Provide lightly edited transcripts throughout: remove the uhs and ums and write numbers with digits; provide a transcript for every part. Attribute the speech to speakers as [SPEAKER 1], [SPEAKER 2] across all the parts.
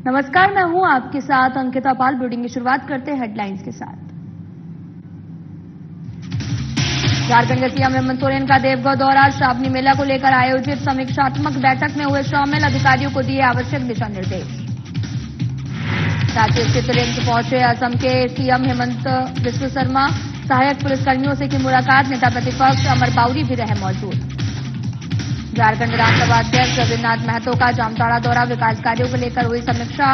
[SPEAKER 1] नमस्कार, मैं हूं आपके साथ अंकिता पाल। बुलेटिन की शुरुआत करते हैं हेडलाइंस के साथ। झारखंड के सीएम हेमंत सोरेन का देवघर दौरा, श्रावणी मेला को लेकर आयोजित समीक्षात्मक बैठक में हुए शामिल, अधिकारियों को दिए आवश्यक दिशा निर्देश। रांची स्थित रिम्स पहुंचे असम के सीएम हेमंत बिस्व शर्मा, सहायक पुलिसकर्मियों से की मुलाकात, नेता प्रतिपक्ष अमर बाउरी भी रहे मौजूद। झारखंड विधानसभा अध्यक्ष रविन्द्रनाथ महतो का जामताड़ा दौरा, विकास कार्यों को लेकर हुई समीक्षा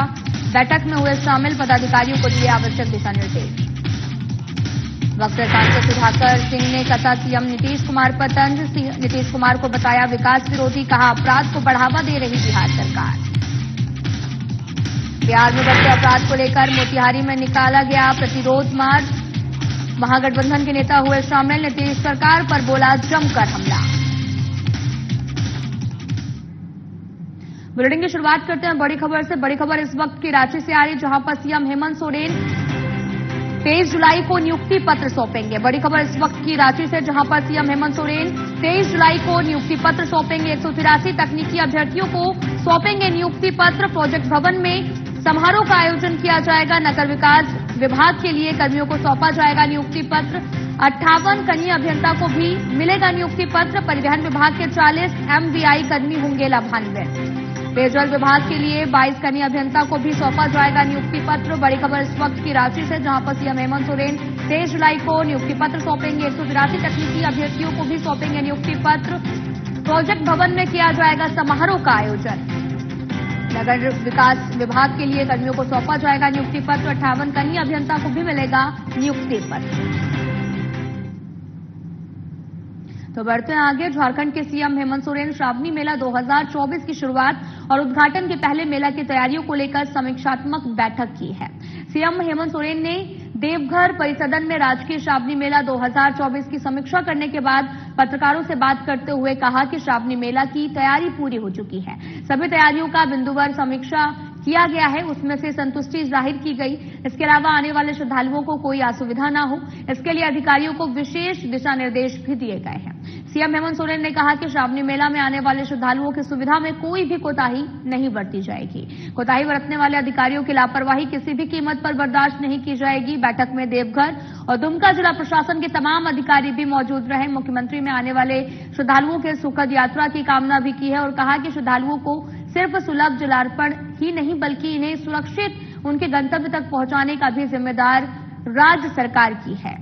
[SPEAKER 1] बैठक में हुए शामिल, पदाधिकारियों को दिए आवश्यक दिशा निर्देश। बक्सर सांसद सुधाकर सिंह ने कसा सीएम नीतीश कुमार पर तंज, नीतीश कुमार को बताया विकास विरोधी, कहा अपराध को बढ़ावा दे रही बिहार सरकार। बिहार में बढ़ते अपराध को लेकर मोतिहारी में निकाला गया प्रतिरोध मार्च, महागठबंधन के नेता हुए शामिल, नीतीश सरकार पर बोला जमकर हमला। बुलेटिन की शुरुआत करते हैं बड़ी खबर से। बड़ी खबर इस वक्त की रांची से आ रही, जहां पर सीएम हेमंत सोरेन 23 जुलाई को नियुक्ति पत्र सौंपेंगे। बड़ी खबर इस वक्त की रांची से, जहां पर सीएम हेमंत सोरेन 23 जुलाई को नियुक्ति पत्र सौंपेंगे। 183 तकनीकी अभ्यर्थियों को सौंपेंगे नियुक्ति पत्र। प्रोजेक्ट भवन में समारोह का आयोजन किया जाएगा। नगर विकास विभाग के लिए कर्मियों को सौंपा जाएगा नियुक्ति पत्र। 58 कनीय अभियंता को भी मिलेगा नियुक्ति पत्र। परिवहन विभाग के 40 MVI कर्मी होंगे लाभान्वित। पेयजल विभाग के लिए 22 कनीय अभियंता को भी सौंपा जाएगा नियुक्ति पत्र। बड़ी खबर इस वक्त की रांची से, जहां पर सीएम हेमंत सोरेन 23 जुलाई को नियुक्ति पत्र सौंपेंगे। 183 तकनीकी अभ्यर्थियों को भी सौंपेंगे नियुक्ति पत्र। प्रोजेक्ट भवन में किया जाएगा समारोह का आयोजन। नगर विकास विभाग के लिए कर्मियों को सौंपा जाएगा नियुक्ति पत्र। 58 कनीय अभियंता को भी मिलेगा नियुक्ति पत्र। तो बढ़ते हैं आगे। झारखंड के सीएम हेमंत सोरेन श्रावणी मेला 2024 की शुरुआत और उद्घाटन के पहले मेला की तैयारियों को लेकर समीक्षात्मक बैठक की है। सीएम हेमंत सोरेन ने देवघर परिसदन में राजकीय श्रावणी मेला 2024 की समीक्षा करने के बाद पत्रकारों से बात करते हुए कहा कि श्रावणी मेला की तैयारी पूरी हो चुकी है। सभी तैयारियों का बिंदुवार समीक्षा किया गया है, उसमें से संतुष्टि जाहिर की गई। इसके अलावा आने वाले श्रद्धालुओं को कोई असुविधा न हो, इसके लिए अधिकारियों को विशेष दिशा निर्देश भी दिए गए हैं। सीएम हेमंत सोरेन ने कहा कि श्रावणी मेला में आने वाले श्रद्धालुओं की सुविधा में कोई भी कोताही नहीं बरती जाएगी। कोताही बरतने वाले अधिकारियों की लापरवाही किसी भी कीमत पर बर्दाश्त नहीं की जाएगी। बैठक में देवघर और दुमका जिला प्रशासन के तमाम अधिकारी भी मौजूद रहे। मुख्यमंत्री ने आने वाले श्रद्धालुओं के सुखद यात्रा की कामना भी की है और कहा कि श्रद्धालुओं को सिर्फ सुलभ जलार्पण ही नहीं बल्कि इन्हें सुरक्षित उनके गंतव्य तक पहुंचाने का भी जिम्मेदार राज्य सरकार की है।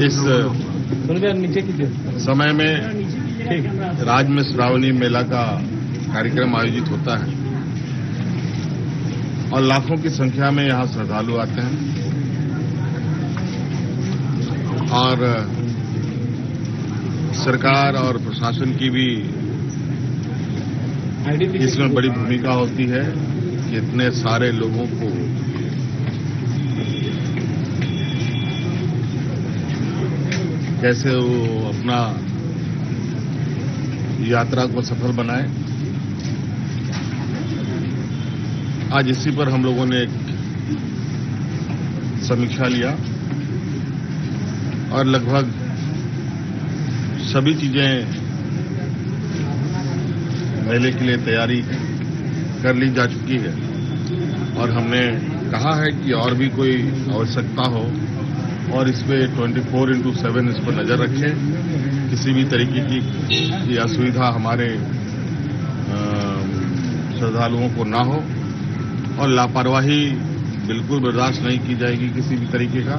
[SPEAKER 2] इस समय में राज्य में श्रावणी मेला का कार्यक्रम आयोजित होता है और लाखों की संख्या में यहां श्रद्धालु आते हैं और सरकार और प्रशासन की भी इसमें बड़ी भूमिका होती है कि इतने सारे लोगों को कैसे वो अपना यात्रा को सफल बनाए। आज इसी पर हम लोगों ने एक समीक्षा लिया और लगभग सभी चीजें मेले के लिए तैयारी कर ली जा चुकी है और हमने कहा है कि और भी कोई आवश्यकता हो और इसमें 24/7 इस पर नजर रखें। किसी भी तरीके की असुविधा हमारे श्रद्धालुओं को ना हो और लापरवाही बिल्कुल बर्दाश्त नहीं की जाएगी किसी भी तरीके का।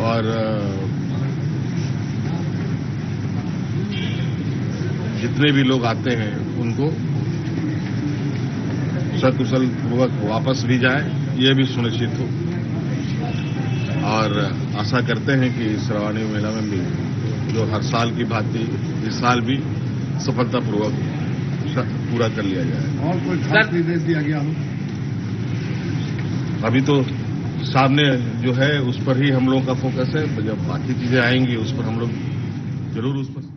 [SPEAKER 2] और जितने भी लोग आते हैं उनको सकुशल पूर्वक वापस भी जाए, ये भी सुनिश्चित हो। और आशा करते हैं कि श्रावणी मेला में भी जो हर साल की भांति इस साल भी सफलतापूर्वक पूरा कर लिया जाए।
[SPEAKER 3] और कोई खास निर्देश दिया गया हो?
[SPEAKER 2] अभी तो सामने जो है उस पर ही हम लोगों का फोकस है। जब बाकी चीजें आएंगी उस पर हम लोग जरूर उस पर।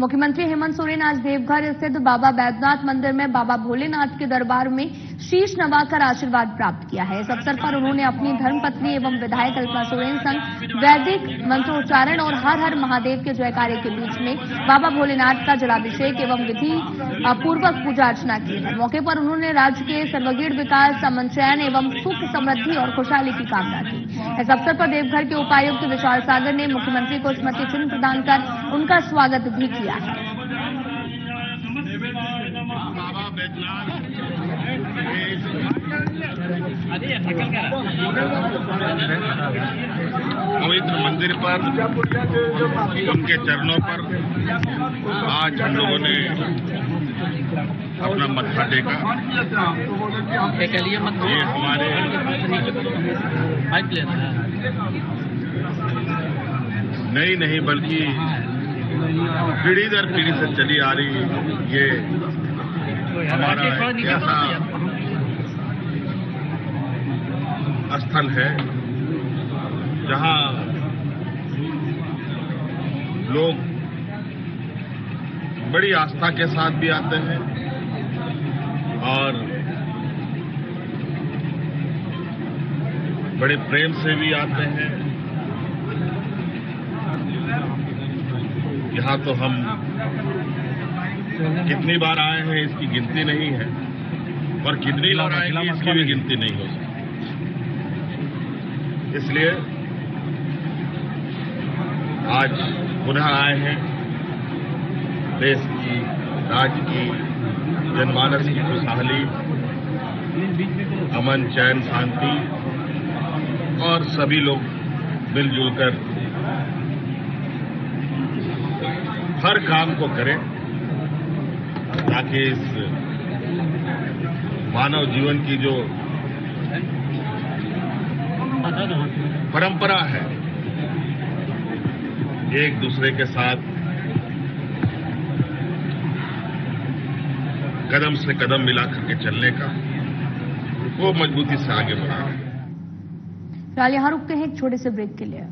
[SPEAKER 1] मुख्यमंत्री हेमंत सोरेन आज देवघर स्थित बाबा बैद्यनाथ मंदिर में बाबा भोलेनाथ के दरबार में शीश नवाकर आशीर्वाद प्राप्त किया है। इस अवसर पर उन्होंने अपनी धर्मपत्नी एवं विधायक कल्पना सोरेन संग वैदिक मंत्रोच्चारण और हर हर महादेव के जयकारे के बीच में बाबा भोलेनाथ का जलाभिषेक एवं विधि पूर्वक पूजा अर्चना की है। मौके पर उन्होंने राज्य के सर्वगीण विकास, अमन चैन एवं सुख, समृद्धि और खुशहाली की कामना की। इस अवसर पर देवघर के उपायुक्त विशाल सागर ने मुख्यमंत्री को स्मृति चिन्ह प्रदान कर उनका स्वागत भी किया है।
[SPEAKER 2] पवित्र मंदिर पर, उनके चरणों पर आज हम लोगों ने अपना मत्था टेका। ये हमारे नहीं बल्कि पीढ़ी दर पीढ़ी से चली आ रही ये हमारा ऐसा स्थल है जहां लोग बड़ी आस्था के साथ भी आते हैं और बड़े प्रेम से भी आते हैं। यहाँ तो हम कितनी बार आए हैं इसकी गिनती नहीं है और कितनी बार आएंगे इसकी भी गिनती नहीं हो सकती। इसलिए आज पुनः आए हैं देश की, राज्य की, जनमानस की खुशहाली, अमन, चैन, शांति और सभी लोग मिलजुल कर हर काम को करें ताकि इस मानव जीवन की जो परंपरा है एक दूसरे के साथ कदम से कदम मिलाकर के चलने का, वो मजबूती से आगे बढ़ा रहे हैं।
[SPEAKER 1] फिलहाल यहां रुकते हैं एक छोटे से ब्रेक के लिए।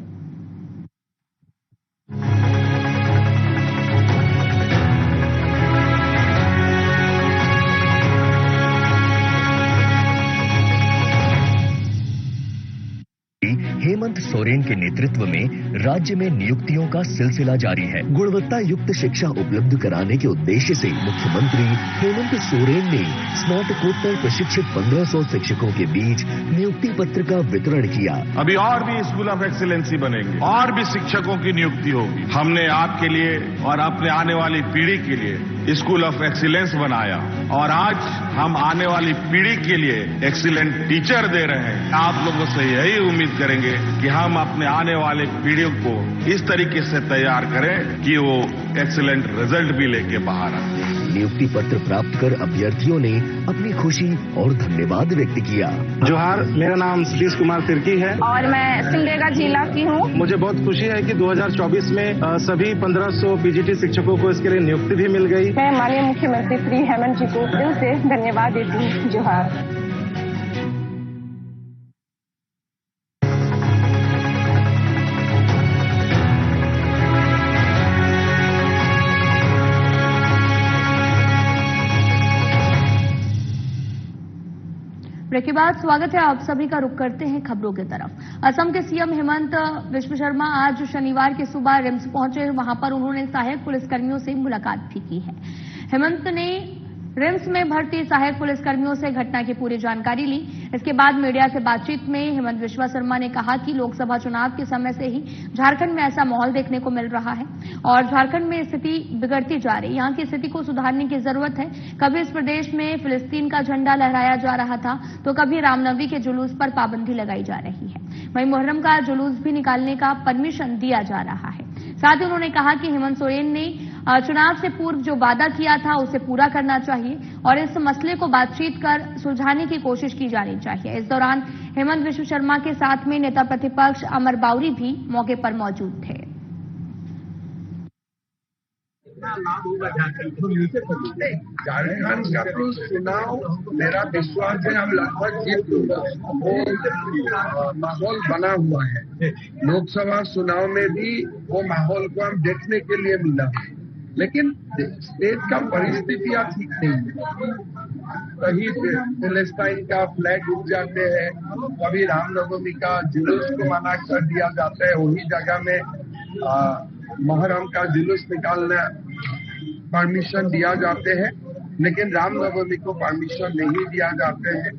[SPEAKER 4] हेमंत सोरेन के नेतृत्व में राज्य में नियुक्तियों का सिलसिला जारी है। गुणवत्ता युक्त शिक्षा उपलब्ध कराने के उद्देश्य से मुख्यमंत्री हेमंत सोरेन ने स्नातकोत्तर प्रशिक्षित 1500 शिक्षकों के बीच नियुक्ति पत्र का वितरण किया।
[SPEAKER 2] अभी और भी स्कूल ऑफ एक्सीलेंसी बनेंगे और भी शिक्षकों की नियुक्ति होगी। हमने आपके लिए और अपने आने वाली पीढ़ी के लिए स्कूल ऑफ एक्सीलेंस बनाया और आज हम आने वाली पीढ़ी के लिए एक्सीलेंट टीचर दे रहे हैं। आप लोगों से यही उम्मीद करेंगे कि हम अपने आने वाले पीढ़ियों को इस तरीके से तैयार करें कि वो एक्सीलेंट रिजल्ट भी लेके बाहर आए।
[SPEAKER 4] नियुक्ति पत्र प्राप्त कर अभ्यर्थियों ने अपनी खुशी और धन्यवाद व्यक्त किया।
[SPEAKER 5] जोहार, मेरा नाम सतीश कुमार तिर्की है
[SPEAKER 6] और मैं सिमडेगा जिला की हूँ।
[SPEAKER 5] मुझे बहुत खुशी है कि 2024 में सभी 1500 पीजीटी शिक्षकों को इसके लिए नियुक्ति भी मिल गई।
[SPEAKER 6] मैं माननीय मुख्यमंत्री श्री हेमंत जी को दिल से धन्यवाद देती हूँ। जोहार।
[SPEAKER 1] ब्रेक के बाद स्वागत है आप सभी का। रुख करते हैं खबरों की तरफ। असम के सीएम हेमंत बिस्व शर्मा आज शनिवार की सुबह रिम्स पहुंचे। वहां पर उन्होंने सहायक पुलिसकर्मियों से मुलाकात भी की है। हेमंत ने रिम्स में भर्ती सहायक पुलिसकर्मियों से घटना की पूरी जानकारी ली। इसके बाद मीडिया से बातचीत में हेमंत बिस्व शर्मा ने कहा कि लोकसभा चुनाव के समय से ही झारखंड में ऐसा माहौल देखने को मिल रहा है और झारखंड में स्थिति बिगड़ती जा रही है। यहाँ की स्थिति को सुधारने की जरूरत है। कभी इस प्रदेश में फिलिस्तीन का झंडा लहराया जा रहा था तो कभी रामनवमी के जुलूस पर पाबंदी लगाई जा रही है। वहीं मुहर्रम का जुलूस भी निकालने का परमिशन दिया जा रहा है। साथ ही उन्होंने कहा कि हेमंत सोरेन ने चुनाव से पूर्व जो वादा किया था उसे पूरा करना चाहिए और इस मसले को बातचीत कर सुलझाने की कोशिश की जानी चाहिए। इस दौरान हेमंत बिस्व शर्मा के साथ में नेता प्रतिपक्ष अमर बाउरी भी मौके पर मौजूद थे।
[SPEAKER 3] झारखंड का चुनाव मेरा विश्वास है हम लगभग जीत वो माहौल बना हुआ है। लोकसभा चुनाव में भी वो माहौल को हम देखने के लिए मिला, लेकिन स्टेट का परिस्थितियां ठीक नहीं है। कहीं पैलेस्टाइन का फ्लैग उठ जाते हैं, कभी रामनवमी का जुलूस को मना कर दिया जाता है, वही जगह में मुहर्रम का जुलूस निकालना परमिशन दिया जाते हैं, लेकिन रामनवमी को परमिशन नहीं दिया जाते हैं।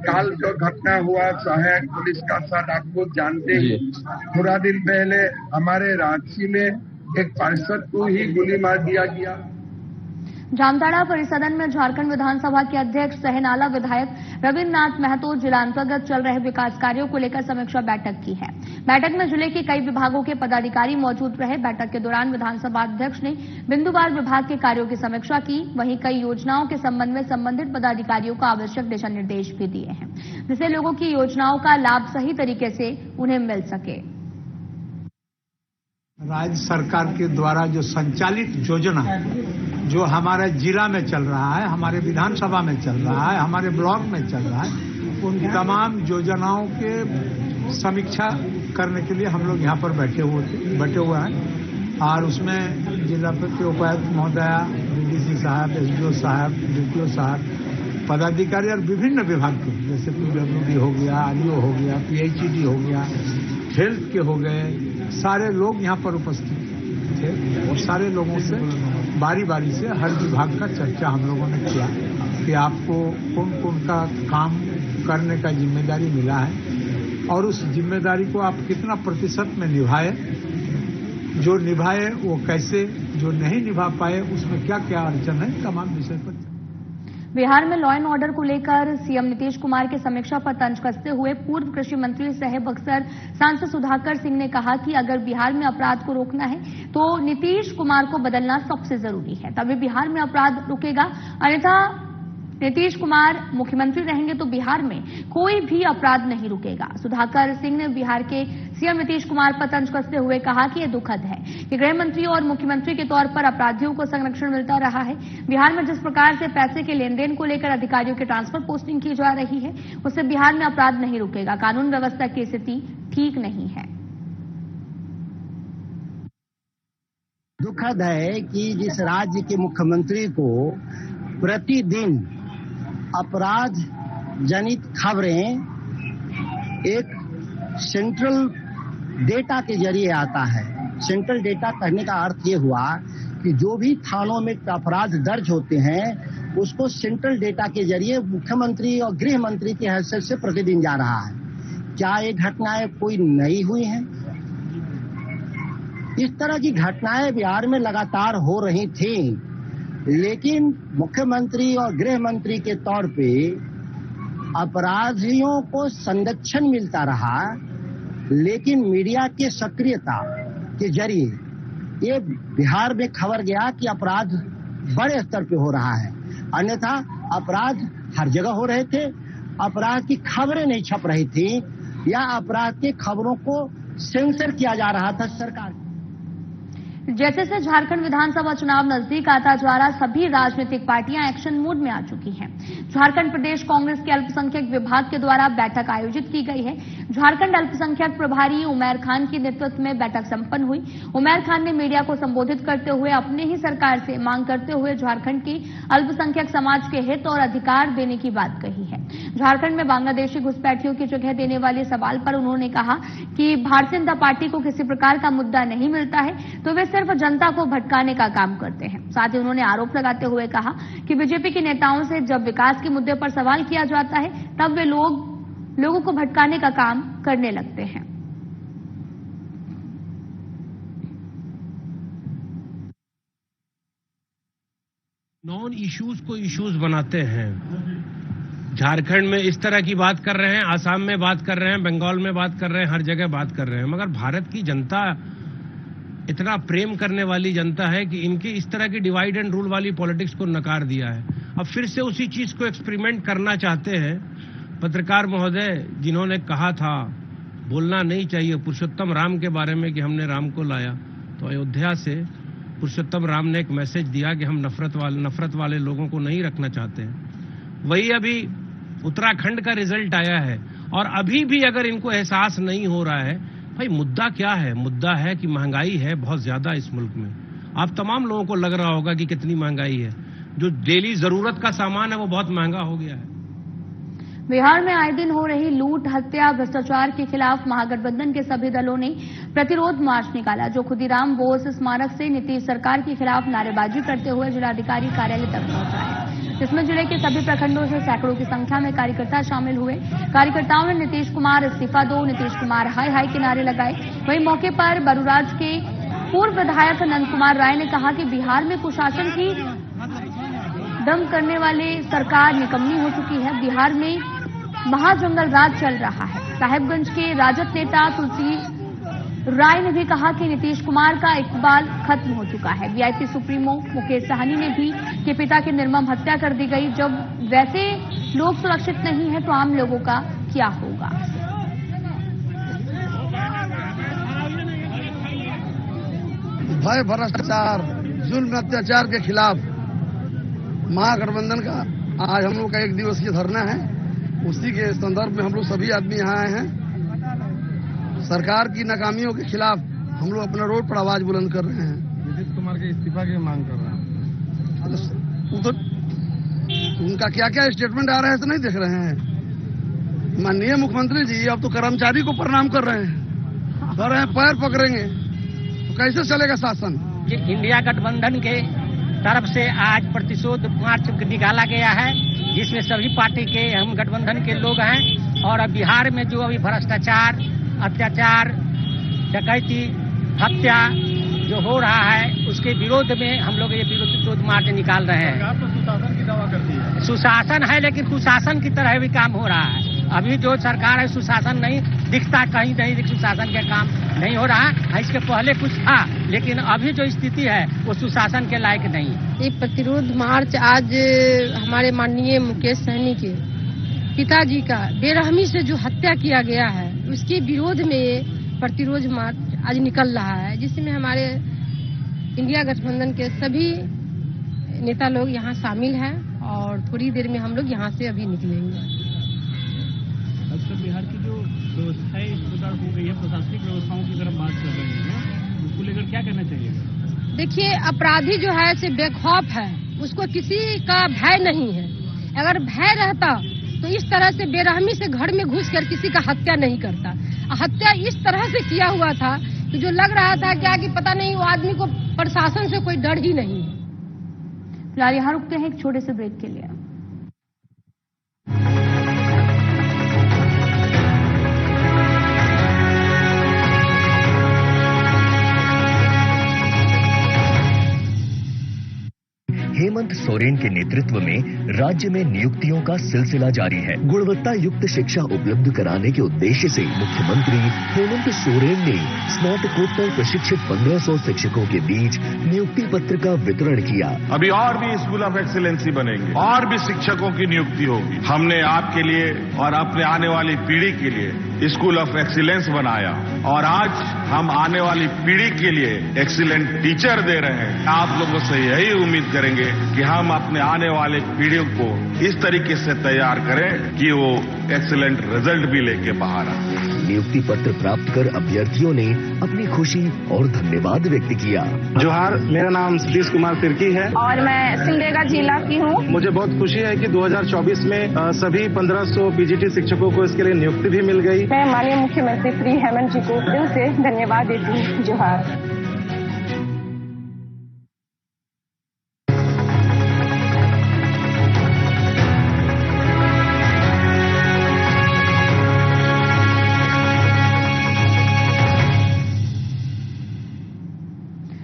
[SPEAKER 3] काल जो घटना हुआ सहायक पुलिस का साथ आपको जानते ही, थोड़ा दिन पहले हमारे रांची में एक पार्षद को ही गोली मार दिया गया।
[SPEAKER 1] जामताड़ा परिसदन में झारखंड विधानसभा के अध्यक्ष सह नाला विधायक रविन्द्रनाथ महतो जिला अंतर्गत चल रहे विकास कार्यों को लेकर समीक्षा बैठक की है। बैठक में जिले के कई विभागों के पदाधिकारी मौजूद रहे। बैठक के दौरान विधानसभा अध्यक्ष ने बिंदुवार विभाग के कार्यों की समीक्षा की। वहीं कई योजनाओं के संबंध में संबंधित पदाधिकारियों को आवश्यक दिशा निर्देश भी दिए हैं, जिससे लोगों की योजनाओं का लाभ सही तरीके से उन्हें मिल सके।
[SPEAKER 7] राज्य सरकार के द्वारा जो संचालित योजना जो हमारे जिला में चल रहा है, हमारे विधानसभा में चल रहा है, हमारे ब्लॉक में चल रहा है, उन तमाम योजनाओं के समीक्षा करने के लिए हम लोग यहाँ पर बैठे हुए हैं। और उसमें जिला के उपायुक्त महोदया, डीडीसी साहब, एसडीओ साहब, डीटीओ साहब, पदाधिकारी और विभिन्न विभाग के जैसे पीडब्ल्यूडी हो गया, आरईओ हो गया, पीएचईडी हो गया, हेल्थ के हो गए, सारे लोग यहाँ पर उपस्थित थे और सारे लोगों से बारी बारी से हर विभाग का चर्चा हम लोगों ने किया कि आपको कौन कौन का काम करने का जिम्मेदारी मिला है और उस जिम्मेदारी को आप कितना प्रतिशत में निभाए, जो निभाए वो कैसे, जो नहीं निभा पाए उसमें क्या क्या अड़चन है, तमाम विषय पर।
[SPEAKER 1] बिहार में लॉ एंड ऑर्डर को लेकर सीएम नीतीश कुमार की समीक्षा पर तंज कसते हुए पूर्व कृषि मंत्री सह बक्सर सांसद सुधाकर सिंह ने कहा कि अगर बिहार में अपराध को रोकना है तो नीतीश कुमार को बदलना सबसे जरूरी है, तभी बिहार में अपराध रुकेगा। अन्यथा नीतीश कुमार मुख्यमंत्री रहेंगे तो बिहार में कोई भी अपराध नहीं रुकेगा। सुधाकर सिंह ने बिहार के सीएम नीतीश कुमार पर तंज कसते हुए कहा कि यह दुखद है कि गृह मंत्री और मुख्यमंत्री के तौर पर अपराधियों को संरक्षण मिलता रहा है। बिहार में जिस प्रकार से पैसे के लेन देन को लेकर अधिकारियों की ट्रांसफर पोस्टिंग की जा रही है, उससे बिहार में अपराध नहीं रुकेगा। कानून व्यवस्था की स्थिति ठीक नहीं है।
[SPEAKER 8] दुखद है कि जिस राज्य के मुख्यमंत्री को प्रतिदिन अपराध जनित खबरें एक सेंट्रल डेटा के जरिए आता है। सेंट्रल डेटा कहने का अर्थ ये हुआ कि जो भी थानों में अपराध दर्ज होते हैं उसको सेंट्रल डेटा के जरिए मुख्यमंत्री और गृह मंत्री की हैसियत से प्रतिदिन जा रहा है। क्या ये घटनाएं कोई नई हुई हैं? इस तरह की घटनाएं बिहार में लगातार हो रही थी, लेकिन मुख्यमंत्री और गृह मंत्री के तौर पे अपराधियों को संरक्षण मिलता रहा, लेकिन मीडिया के सक्रियता के जरिए ये बिहार में खबर गया कि अपराध बड़े स्तर पे हो रहा है। अन्यथा अपराध हर जगह हो रहे थे, अपराध की खबरें नहीं छप रही थी या अपराध की खबरों को सेंसर किया जा रहा था सरकार।
[SPEAKER 1] जैसे से झारखंड विधानसभा चुनाव नजदीक आता जा रहा, सभी राजनीतिक पार्टियां एक्शन मोड में आ चुकी हैं। झारखंड प्रदेश कांग्रेस के अल्पसंख्यक विभाग के द्वारा बैठक आयोजित की गई है। झारखंड अल्पसंख्यक प्रभारी उमैर खान के नेतृत्व में बैठक संपन्न हुई। उमैर खान ने मीडिया को संबोधित करते हुए अपने ही सरकार से मांग करते हुए झारखंड की अल्पसंख्यक समाज के हित और अधिकार देने की बात कही है। झारखंड में बांग्लादेशी घुसपैठियों की जगह देने वाले सवाल पर उन्होंने कहा कि भारतीय जनता पार्टी को किसी प्रकार का मुद्दा नहीं मिलता है तो वे सिर्फ जनता को भटकाने का काम करते हैं। साथ ही उन्होंने आरोप लगाते हुए कहा कि बीजेपी के नेताओं से जब विकास के मुद्दे पर सवाल किया जाता है तब वे लोगों को भटकाने का काम करने लगते हैं।
[SPEAKER 9] नॉन इश्यूज को इश्यूज बनाते हैं। झारखंड में इस तरह की बात कर रहे हैं, आसाम में बात कर रहे हैं, बंगाल में बात कर रहे हैं, हर जगह बात कर रहे हैं, मगर भारत की जनता इतना प्रेम करने वाली जनता है कि इनकी इस तरह की डिवाइड एंड रूल वाली पॉलिटिक्स को नकार दिया है। अब फिर से उसी चीज को एक्सपेरिमेंट करना चाहते हैं। पत्रकार महोदय जिन्होंने कहा था बोलना नहीं चाहिए पुरुषोत्तम राम के बारे में कि हमने राम को लाया, तो अयोध्या से पुरुषोत्तम राम ने एक मैसेज दिया कि हम नफरत वाले लोगों को नहीं रखना चाहते हैं। वही अभी उत्तराखंड का रिजल्ट आया है और अभी भी अगर इनको एहसास नहीं हो रहा है, भाई मुद्दा क्या है? मुद्दा है कि महंगाई है बहुत ज्यादा इस मुल्क में। आप तमाम लोगों को लग रहा होगा कि कितनी महंगाई है। जो डेली जरूरत का सामान है वो बहुत महंगा हो गया है।
[SPEAKER 1] बिहार में आए दिन हो रही लूट, हत्या, भ्रष्टाचार के खिलाफ महागठबंधन के सभी दलों ने प्रतिरोध मार्च निकाला, जो खुदीराम बोस स्मारक से नीतीश सरकार के खिलाफ नारेबाजी करते हुए जिलाधिकारी कार्यालय तक पहुंचा है, जिसमें जिले के सभी प्रखंडों से सैकड़ों की संख्या में कार्यकर्ता शामिल हुए। कार्यकर्ताओं ने नीतीश कुमार इस्तीफा दो, नीतीश कुमार हाय हाय के नारे लगाए। वहीं मौके पर बरूराज के पूर्व विधायक नंद कुमार राय ने कहा कि बिहार में कुशासन की दम करने वाले सरकार निकम्मी हो चुकी है। बिहार में महाजंगल राज चल रहा है। साहेबगंज के राजद नेता तुलसी राय ने भी कहा कि नीतीश कुमार का इकबाल खत्म हो चुका है। वीआईपी सुप्रीमो मुकेश सहनी ने भी कि पिता की निर्मम हत्या कर दी गई। जब वैसे लोग सुरक्षित नहीं है तो आम लोगों का क्या होगा।
[SPEAKER 10] भय, भ्रष्टाचार, जुल्म, अत्याचार के खिलाफ महागठबंधन का आज हम लोग का 1 दिवसीय धरना है। उसी के संदर्भ में हम लोग सभी आदमी यहाँ आए हैं। सरकार की नाकामियों के खिलाफ हम लोग अपना रोड पर आवाज बुलंद कर रहे हैं।
[SPEAKER 5] नीतीश कुमार के इस्तीफा की मांग कर रहे हैं।
[SPEAKER 10] तो उनका क्या क्या स्टेटमेंट आ रहा है तो नहीं देख रहे हैं। माननीय मुख्यमंत्री जी अब तो कर्मचारी को प्रणाम कर रहे हैं, कह रहे हैं पैर पकड़ेंगे, तो कैसे चलेगा शासन।
[SPEAKER 11] इंडिया गठबंधन के तरफ से आज प्रतिशोध मार्च निकाला गया है, जिसमें सभी पार्टी के हम गठबंधन के लोग हैं। और अब बिहार में जो अभी भ्रष्टाचार, अत्याचार, डकैती, हत्या जो हो रहा है उसके विरोध में हम लोग ये प्रतिशोध मार्च निकाल रहे हैं।
[SPEAKER 5] सुशासन की दावा करती है।
[SPEAKER 11] सुशासन है, लेकिन कुशासन की तरह भी काम हो रहा है। अभी जो सरकार है सुशासन नहीं दिखता, कहीं नहीं सुशासन का काम नहीं हो रहा है। इसके पहले कुछ था, लेकिन अभी जो स्थिति है वो सुशासन के लायक नहीं है।
[SPEAKER 12] ये प्रतिरोध मार्च आज हमारे माननीय मुकेश सहनी के पिताजी का बेरहमी से जो हत्या किया गया है उसके विरोध में ये प्रतिरोध मार्च आज निकल रहा है, जिसमें हमारे इंडिया गठबंधन के सभी नेता लोग यहाँ शामिल हैं और थोड़ी देर में हम लोग यहाँ से अभी निकलेंगे।
[SPEAKER 13] बिहार की जो व्यवस्थाएं इस प्रकार हो गई है, प्रशासनिक व्यवस्थाओं की तरफ बात कर रहे हैं, उसको लेकर क्या कहना चाहिए?
[SPEAKER 12] देखिए, अपराधी जो है से बेखौफ है, उसको किसी का भय नहीं है। अगर भय रहता तो इस तरह से बेरहमी से घर में घुसकर किसी का हत्या नहीं करता। हत्या इस तरह से किया हुआ था कि जो लग रहा था क्या कि पता नहीं वो आदमी को प्रशासन से कोई डर ही नहीं है।
[SPEAKER 1] फिलहाल यहाँ रुकते हैं एक छोटे से ब्रेक के लिए।
[SPEAKER 4] हेमंत सोरेन के नेतृत्व में राज्य में नियुक्तियों का सिलसिला जारी है। गुणवत्ता युक्त शिक्षा उपलब्ध कराने के उद्देश्य से मुख्यमंत्री हेमंत सोरेन ने स्नातकोत्तर प्रशिक्षित 1500 शिक्षकों के बीच नियुक्ति पत्र का वितरण किया।
[SPEAKER 2] अभी और भी स्कूल ऑफ एक्सीलेंसी बनेंगे, और भी शिक्षकों की नियुक्ति होगी। हमने आपके लिए और अपने आने वाली पीढ़ी के लिए स्कूल ऑफ एक्सीलेंस बनाया और आज हम आने वाली पीढ़ी के लिए एक्सीलेंट टीचर दे रहे हैं। आप लोगों से यही उम्मीद करेंगे कि हम अपने आने वाले पीढ़ियों को इस तरीके से तैयार करें कि वो एक्सीलेंट रिजल्ट भी लेके बाहर आए।
[SPEAKER 4] नियुक्ति पत्र प्राप्त कर अभ्यर्थियों ने अपनी खुशी और धन्यवाद व्यक्त किया।
[SPEAKER 5] जोहार, मेरा नाम सतीश कुमार तिर्की है
[SPEAKER 6] और मैं सिमडेगा जिला की हूँ।
[SPEAKER 5] मुझे बहुत खुशी है कि 2024 में सभी 1500 पीजीटी शिक्षकों को इसके लिए नियुक्ति भी मिल गई।
[SPEAKER 6] मैं माननीय मुख्यमंत्री श्री हेमंत जी को दिल से धन्यवाद देती हूँ। जोहार।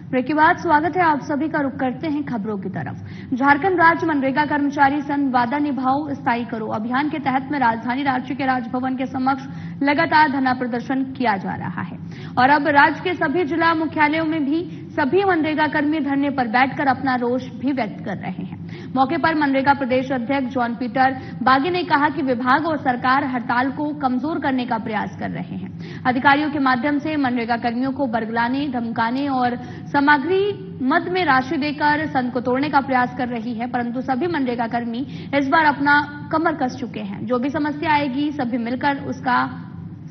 [SPEAKER 1] ब्रेक के बाद स्वागत है आप सभी का। रुख करते हैं खबरों की तरफ। झारखंड राज्य मनरेगा कर्मचारी संघ वादा निभाओ स्थायी करो अभियान के तहत में राजधानी रांची के राजभवन के समक्ष लगातार धरना प्रदर्शन किया जा रहा है और अब राज्य के सभी जिला मुख्यालयों में भी सभी मनरेगा कर्मी धरने पर बैठकर अपना रोष भी व्यक्त कर रहे हैं। मौके पर मनरेगा प्रदेश अध्यक्ष जॉन पीटर बागी ने कहा कि विभाग और सरकार हड़ताल को कमजोर करने का प्रयास कर रहे हैं। अधिकारियों के माध्यम से मनरेगा कर्मियों को बरगलाने, धमकाने और सामग्री मद में राशि देकर संघ को तोड़ने का प्रयास कर रही है, परंतु सभी मनरेगा कर्मी इस बार अपना कमर कस चुके हैं। जो भी समस्या आएगी सभी मिलकर उसका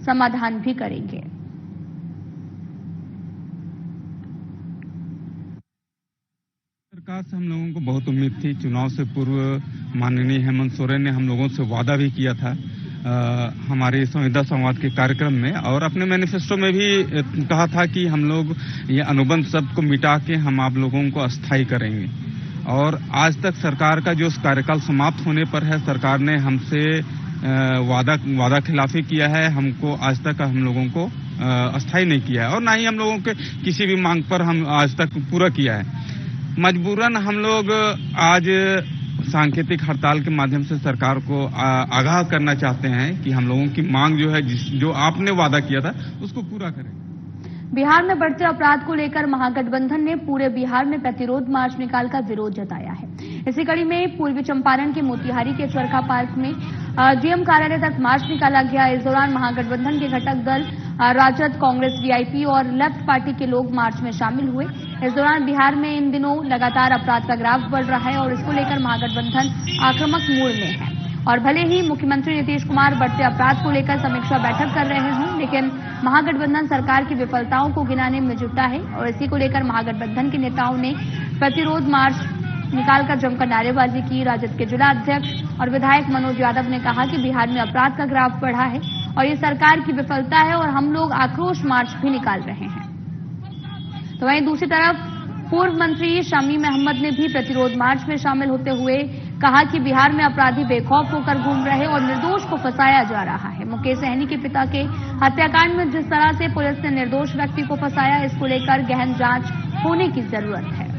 [SPEAKER 1] समाधान भी करेंगे।
[SPEAKER 14] सरकार से हम लोगों को बहुत उम्मीद थी। चुनाव से पूर्व माननीय हेमंत सोरेन ने हम लोगों से वादा भी किया था हमारे संविदा संवाद के कार्यक्रम में, और अपने मैनिफेस्टो में भी कहा था कि हम लोग ये अनुबंध सबको मिटा के हम आप लोगों को अस्थायी करेंगे। और आज तक सरकार का जो कार्यकाल समाप्त होने पर है, सरकार ने हमसे वादा खिलाफी किया है। हमको आज तक हम लोगों को अस्थायी नहीं किया है, और ना ही हम लोगों के किसी भी मांग पर हम आज तक पूरा किया है। मजबूरन हम लोग आज सांकेतिक हड़ताल के माध्यम से सरकार को आगाह करना चाहते हैं कि हम लोगों की मांग जो है, जो आपने वादा किया था उसको पूरा करें।
[SPEAKER 1] बिहार में बढ़ते अपराध को लेकर महागठबंधन ने पूरे बिहार में प्रतिरोध मार्च निकालकर विरोध जताया है। इसी कड़ी में पूर्वी चंपारण के मोतिहारी के चरखा पार्क में डीएम कार्यालय तक मार्च निकाला गया। इस दौरान महागठबंधन के घटक दल राजद, कांग्रेस, वीआईपी और लेफ्ट पार्टी के लोग मार्च में शामिल हुए। इस दौरान बिहार में इन दिनों लगातार अपराध का ग्राफ बढ़ रहा है और इसको लेकर महागठबंधन आक्रामक मूड में है। और भले ही मुख्यमंत्री नीतीश कुमार बढ़ते अपराध को लेकर समीक्षा बैठक कर रहे हों, लेकिन महागठबंधन सरकार की विफलताओं को गिनाने में जुटा है और इसी को लेकर महागठबंधन के नेताओं ने प्रतिरोध मार्च निकालकर जमकर नारेबाजी की। राजद के जिला अध्यक्ष और विधायक मनोज यादव ने कहा कि बिहार में अपराध का ग्राफ बढ़ा है और ये सरकार की विफलता है और हम लोग आक्रोश मार्च भी निकाल रहे हैं। तो वहीं दूसरी तरफ पूर्व मंत्री शमीम अहमद ने भी प्रतिरोध मार्च में शामिल होते हुए कहा कि बिहार में अपराधी बेखौफ होकर घूम रहे और निर्दोष को फंसाया जा रहा है। मुकेश सहनी के पिता के हत्याकांड में जिस तरह से पुलिस ने निर्दोष व्यक्ति को फंसाया, इसको लेकर गहन जांच होने की जरूरत है।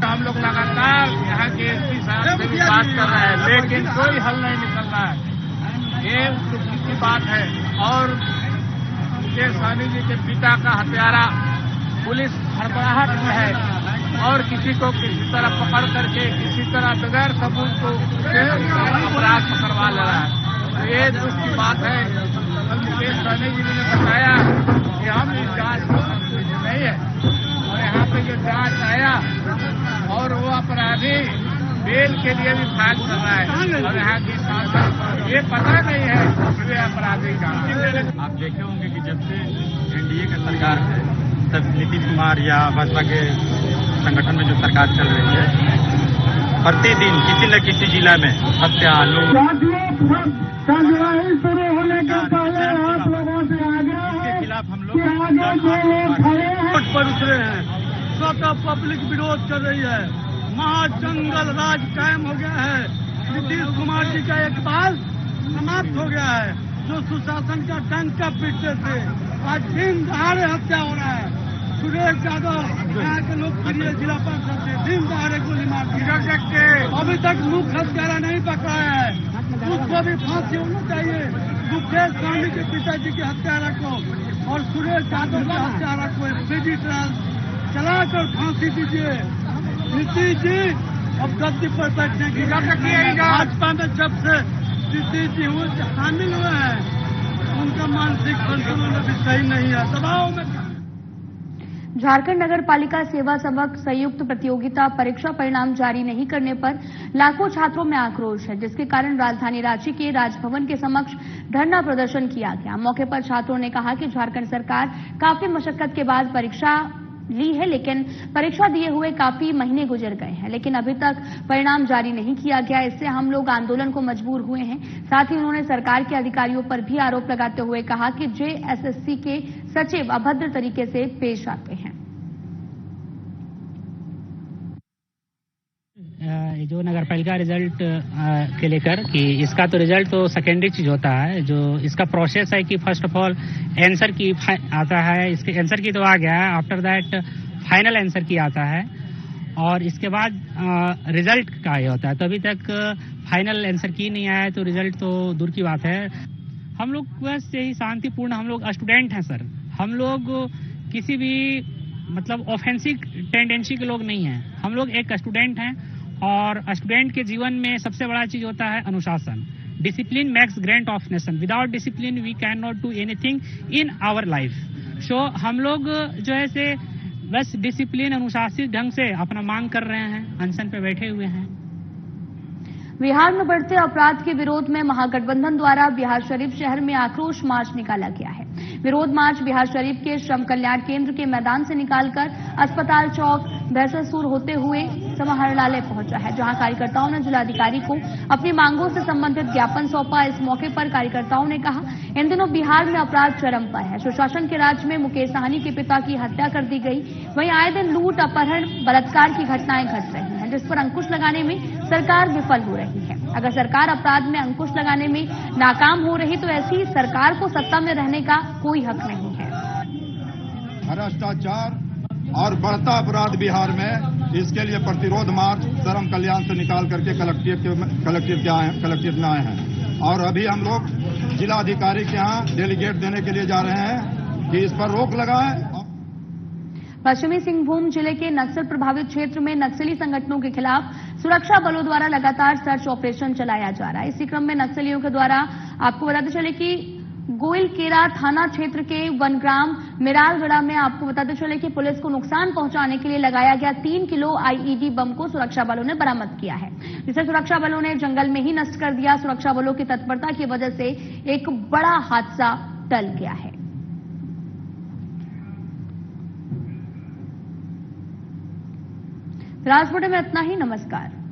[SPEAKER 15] हम लोग लगातार यहाँ के एसपी साहब से भी बात कर रहे हैं, लेकिन कोई हल नहीं निकल रहा है। ये दुखी की बात है। और मुकेश सहनी जी के पिता का हत्यारा पुलिस हड़बड़ाहट में है और किसी को किसी तरह पकड़ करके किसी तरह बगैर सबूत को अपराध पकड़वा ले रहा है। ये दुख की बात है। मुकेश सहनी जी ने बताया कि हम इस जांच को संतुष्ट नहीं है और यहाँ पे जो जांच आया और वो अपराधी बेल के लिए भी फाइल कर रहा है और यहाँ की सांसद ये पता नहीं है कि वे अपराधी का।
[SPEAKER 16] आप देखे होंगे कि जब से एनडीए का सरकार है तब नीतीश कुमार या भाजपा के संगठन में जो सरकार चल रही है, प्रतिदिन किसी न किसी जिला में हत्या, लूट के खिलाफ हम लोग
[SPEAKER 10] पर उतरे हैं। स्वतः पब्लिक विरोध कर रही है। महाजंगल राज कायम हो गया है। नीतीश कुमार जी का एक बाल समाप्त हो गया है। जो सुशासन का डंका पीटते थे, आज दिन दहाड़े हत्या हो रहा है। सुरेश यादव यहाँ के लोकप्रिय जिला पार्षद थे, दिन दहाड़े गोली मार दिया। अभी तक मुख्य हत्यारा नहीं पकड़ा है, उसको भी फांसी होनी चाहिए। मुकेश सहनी के पिताजी के हत्यारा को और सुरेश यादव के हत्यारा को सीधी ट्रायल चलाकर फांसी दीजिए। नीतीश जी अब गद्दी पर बैठने की भाजपा में जब से नीतीश जी शामिल हुए हैं, उनका मानसिक संतुलन भी सही नहीं है। दबाव में
[SPEAKER 1] झारखंड नगर पालिका सेवा सबक संयुक्त प्रतियोगिता परीक्षा परिणाम जारी नहीं करने पर लाखों छात्रों में आक्रोश है, जिसके कारण राजधानी रांची के राजभवन के समक्ष धरना प्रदर्शन किया गया। मौके पर छात्रों ने कहा कि झारखंड सरकार काफी मशक्कत के बाद परीक्षा ली है, लेकिन परीक्षा दिए हुए काफी महीने गुजर गए हैं, लेकिन अभी तक परिणाम जारी नहीं किया गया। इससे हम लोग आंदोलन को मजबूर हुए हैं। साथ ही उन्होंने सरकार के अधिकारियों पर भी आरोप लगाते हुए कहा कि जेएसएससी के सचिव अभद्र तरीके से पेश आते हैं।
[SPEAKER 11] जो नगर पालिका रिजल्ट के लेकर कि इसका तो रिजल्ट तो सेकेंडरी चीज होता है। जो इसका प्रोसेस है कि फर्स्ट ऑफ ऑल आंसर की आता है, इसके आंसर की तो आ गया है, आफ्टर दैट फाइनल आंसर की आता है और इसके बाद रिजल्ट का ये होता है। तो अभी तक फाइनल आंसर की नहीं आया है तो रिजल्ट तो दूर की बात है। हम लोग बस यही शांतिपूर्ण, हम लोग स्टूडेंट हैं सर, हम लोग किसी भी मतलब ऑफेंसिव टेंडेंसी के लोग नहीं हैं। हम लोग एक स्टूडेंट हैं और स्टूडेंट के जीवन में सबसे बड़ा चीज होता है अनुशासन। Discipline makes great of nation, without discipline we can not do anything in our life. So हम लोग जो है से बस डिसिप्लिन अनुशासित ढंग से अपना मांग कर रहे हैं, अनशन पे बैठे हुए हैं।
[SPEAKER 1] बिहार में बढ़ते अपराध के विरोध में महागठबंधन द्वारा बिहार शरीफ शहर में आक्रोश मार्च निकाला गया है। विरोध मार्च बिहार शरीफ के श्रम कल्याण केंद्र के मैदान से निकालकर अस्पताल चौक भैंसासुर होते हुए समाहरणालय पहुंचा है, जहां कार्यकर्ताओं ने जिलाधिकारी को अपनी मांगों से संबंधित ज्ञापन सौंपा। इस मौके पर कार्यकर्ताओं ने कहा, इन दिनों बिहार में अपराध चरम पर है। सुशासन के राज में मुकेश सहनी के पिता की हत्या कर दी गई। वहीं आए दिन लूट, अपहरण, बलात्कार की घटनाएं घट रही हैं, जिस पर अंकुश लगाने में सरकार विफल हो रही है। अगर सरकार अपराध में अंकुश लगाने में नाकाम हो रही तो ऐसी सरकार को सत्ता में रहने का कोई हक नहीं है।
[SPEAKER 17] भ्रष्टाचार और बढ़ता अपराध बिहार में, इसके लिए प्रतिरोध मार्च श्रम कल्याण से निकाल करके कलेक्ट्रेट में आए हैं और अभी हम लोग जिलाधिकारी के यहाँ डेलीगेट देने के लिए जा रहे हैं कि इस पर रोक लगाएं।
[SPEAKER 1] पश्चिमी सिंहभूम जिले के नक्सल प्रभावित क्षेत्र में नक्सली संगठनों के खिलाफ सुरक्षा बलों द्वारा लगातार सर्च ऑपरेशन चलाया जा रहा है। इसी क्रम में नक्सलियों के द्वारा आपको बताते चले कि गोइलकेरा थाना क्षेत्र के वनग्राम मिरालगढ़ा में आपको बताते चले कि पुलिस को नुकसान पहुंचाने के लिए लगाया गया 3 किलो आईईडी बम को सुरक्षा बलों ने बरामद किया है, जिसे सुरक्षा बलों ने जंगल में ही नष्ट कर दिया। सुरक्षा बलों की तत्परता की वजह से एक बड़ा हादसा टल गया है। राजपुर में इतना ही। नमस्कार।